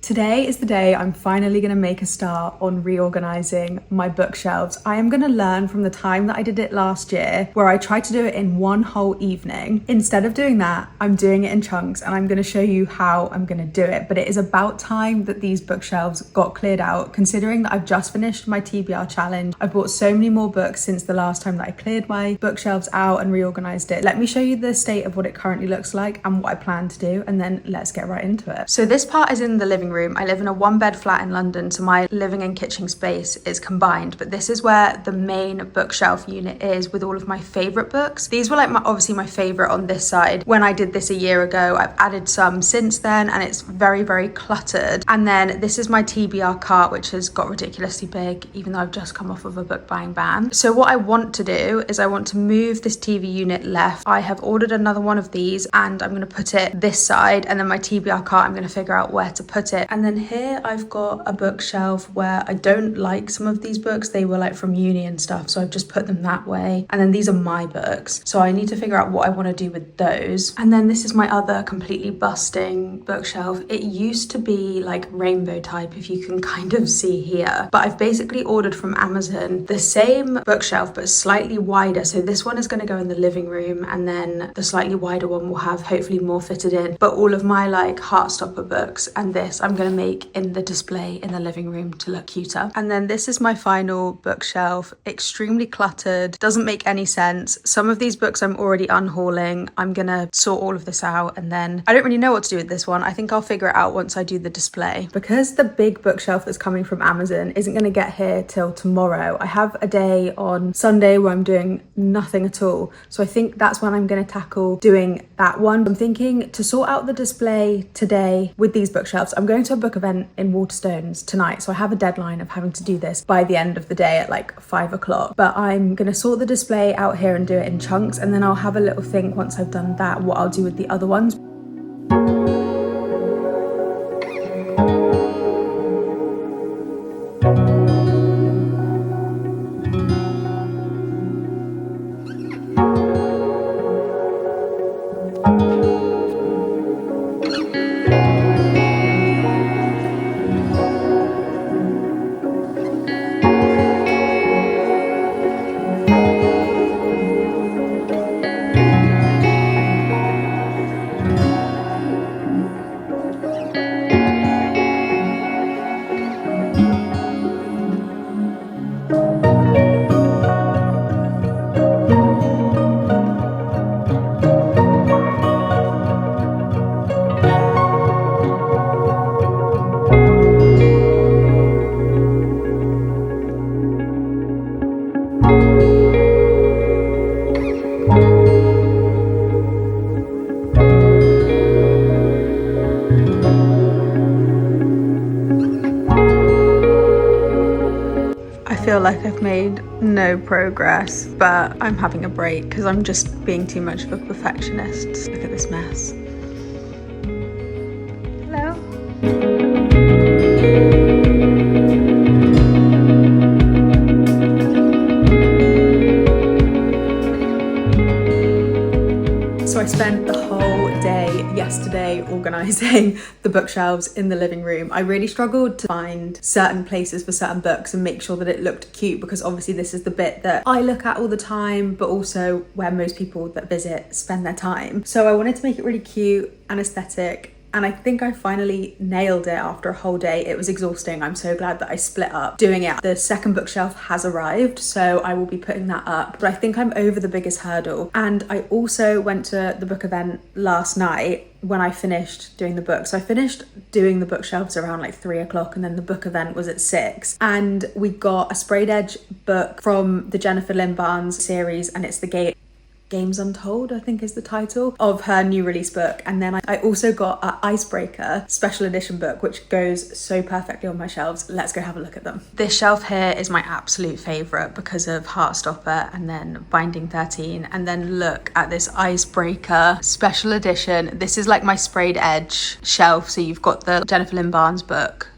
Today is the day I'm finally going to make a start on reorganizing my bookshelves. I am going to learn from the time that I did it last year, where I tried to do it in one whole evening. Instead of doing that, I'm doing it in chunks, and I'm going to show you how I'm going to do it. But it is about time that these bookshelves got cleared out, considering that I've just finished my TBR challenge. I've bought so many more books since the last time that I cleared my bookshelves out and reorganized it. Let me show you the state of what it currently looks like and what I plan to do, and then let's get right into it. So this part is in the living room. I live in a one-bed flat in London, so my living and kitchen space is combined, but this is where the main bookshelf unit is, with all of my favorite books. These were like obviously my favorite on this side when I did this a year ago. I've added some since then, and it's very, very cluttered. And then this is my TBR cart, which has got ridiculously big, even though I've just come off of a book buying ban. So what I want to do is I want to move this TV unit left. I have ordered another one of these, and I'm going to put it this side, and then my TBR cart, I'm going to figure out where to put it. And then here I've got a bookshelf where I don't like some of these books. They were like from uni and stuff, so I've just put them that way. And then these are my books, so I need to figure out what I want to do with those. And then this is my other completely busting bookshelf. It used to be like rainbow type, if you can kind of see here, but I've basically ordered from Amazon the same bookshelf but slightly wider. So this one is going to go in the living room, and then the slightly wider one will have hopefully more fitted in. But all of my like Heartstopper books and this I'm going to make in the display in the living room to look cuter. And then this is my final bookshelf. Extremely cluttered, doesn't make any sense. Some of these books I'm already unhauling. I'm gonna sort all of this out, and then I don't really know what to do with this one. I think I'll figure it out once I do the display. Because the big bookshelf that's coming from Amazon isn't gonna get here till tomorrow, I have a day on Sunday where I'm doing nothing at all. So I think that's when I'm gonna tackle doing that one. I'm thinking to sort out the display today with these bookshelves. I'm going to a book event in Waterstones tonight, so I have a deadline of having to do this by the end of the day at like 5 o'clock. But I'm gonna sort the display out here and do it in chunks, and then I'll have a little think once I've done that what I'll do with the other ones. I feel like I've made no progress, but I'm having a break because I'm just being too much of a perfectionist. Look at this mess. Hello. So I spent the whole day yesterday organising the bookshelves in the living room. I really struggled to find certain places for certain books and make sure that it looked cute, because obviously this is the bit that I look at all the time, but also where most people that visit spend their time. So I wanted to make it really cute and aesthetic, and I think I finally nailed it after a whole day. It was exhausting. I'm so glad that I split up doing it. The second bookshelf has arrived, so I will be putting that up. But I think I'm over the biggest hurdle. And I also went to the book event last night when I finished doing the book. So I finished doing the bookshelves around like 3 o'clock, and then the book event was at 6. And we got a sprayed edge book from the Jennifer Lynn Barnes series, and it's the Games Untold, I think is the title of her new release book. And then I also got an Icebreaker special edition book, which goes so perfectly on my shelves. Let's go have a look at them. This shelf here is my absolute favourite because of Heartstopper and then Binding 13. And then look at this Icebreaker special edition. This is like my sprayed edge shelf. So you've got the Jennifer Lynn Barnes book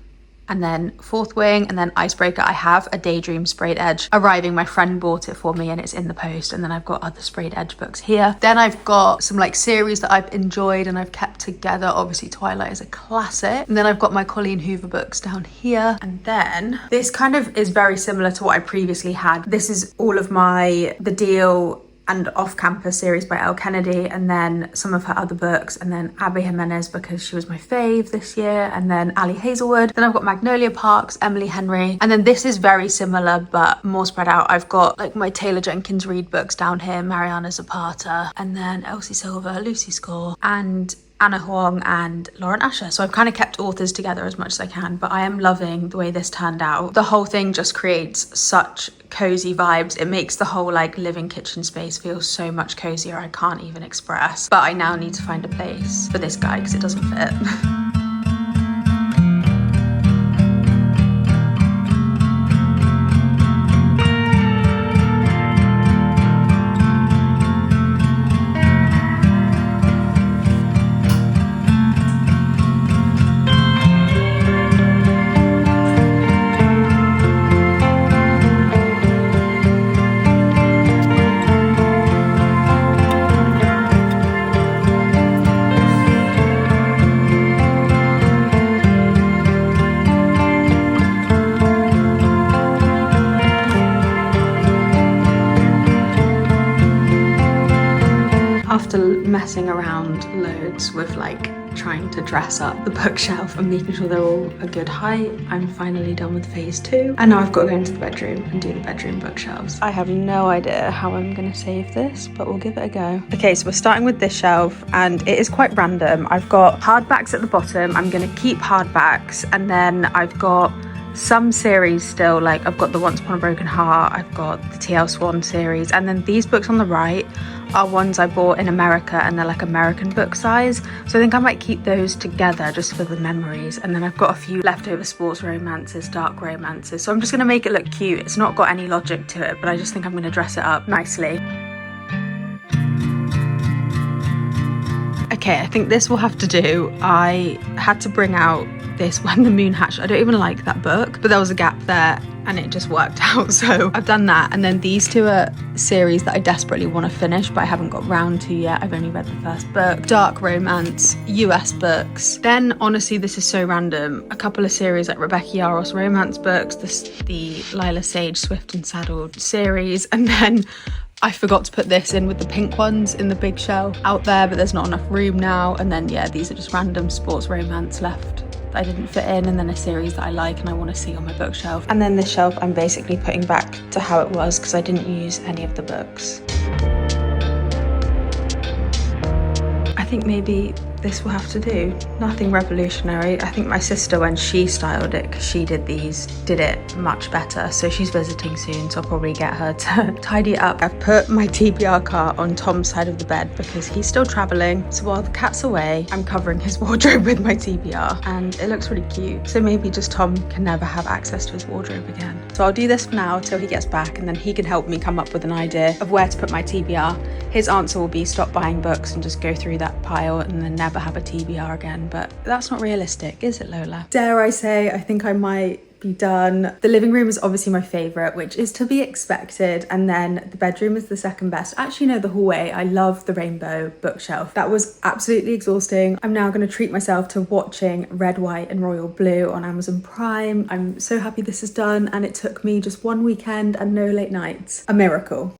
And then fourth wing, and then icebreaker. I have a Daydream sprayed edge arriving. My friend bought it for me and it's in the post. And then I've got other sprayed edge books here. Then I've got some like series that I've enjoyed and I've kept together. Obviously Twilight is a classic. And then I've got my Colleen Hoover books down here. And then this kind of is very similar to what I previously had. This is all of my The Deal and Off Campus series by Elle Kennedy, and then some of her other books, and then Abby Jimenez because she was my fave this year, and then Ali Hazelwood. Then I've got Magnolia Parks, Emily Henry, and then this is very similar but more spread out. I've got like my Taylor Jenkins Reid books down here, Mariana Zapata, and then Elsie Silver, Lucy Score, and Anna Huang and Lauren Asher. So I've kind of kept authors together as much as I can, but I am loving the way this turned out. The whole thing just creates such cozy vibes. It makes the whole like living kitchen space feel so much cozier. I can't even express, but I now need to find a place for this guy because it doesn't fit. After messing around loads with like trying to dress up the bookshelf and making sure they're all a good height, I'm finally done with phase 2. And now I've got to go into the bedroom and do the bedroom bookshelves. I have no idea how I'm gonna save this, but we'll give it a go. Okay, so we're starting with this shelf and it is quite random. I've got hardbacks at the bottom. I'm gonna keep hardbacks, and then I've got some series still, like I've got the Once Upon a Broken Heart, I've got the TL Swan series, and then these books on the right are ones I bought in America and they're like American book size. So I think I might keep those together just for the memories. And then I've got a few leftover sports romances, dark romances. So I'm just gonna make it look cute. It's not got any logic to it, but I just think I'm gonna dress it up nicely. Okay, I think this will have to do. I had to bring out this When the Moon Hatched. I don't even like that book, but there was a gap there and it just worked out. So I've done that. And then these two are series that I desperately want to finish, but I haven't got round to yet. I've only read the first book. Dark romance, US books. Then honestly, this is so random. A couple of series like Rebecca Yarros romance books, the Lila Sage Swift and Saddled series. And then I forgot to put this in with the pink ones in the big shelf out there, but there's not enough room now. And then yeah, these are just random sports romance left that I didn't fit in, and then a series that I like and I want to see on my bookshelf. And then this shelf I'm basically putting back to how it was because I didn't use any of the books. I think maybe this will have to do. Nothing revolutionary. I think my sister, when she styled it, because she did these, did it much better. So she's visiting soon, so I'll probably get her to tidy it up. I've put my TBR cart on Tom's side of the bed because he's still traveling. So while the cat's away, I'm covering his wardrobe with my TBR and it looks really cute. So maybe just Tom can never have access to his wardrobe again. So I'll do this for now till he gets back, and then he can help me come up with an idea of where to put my TBR. His answer will be stop buying books and just go through that pile and then never have a TBR again, but that's not realistic, is it, Lola? Dare I say, I think I might be done. The living room is obviously my favorite, which is to be expected, and then the bedroom is the second best. Actually no, the hallway. I love the rainbow bookshelf. That was absolutely exhausting. I'm now going to treat myself to watching Red, White and Royal Blue on Amazon Prime. I'm so happy this is done, and it took me just one weekend and no late nights. A miracle.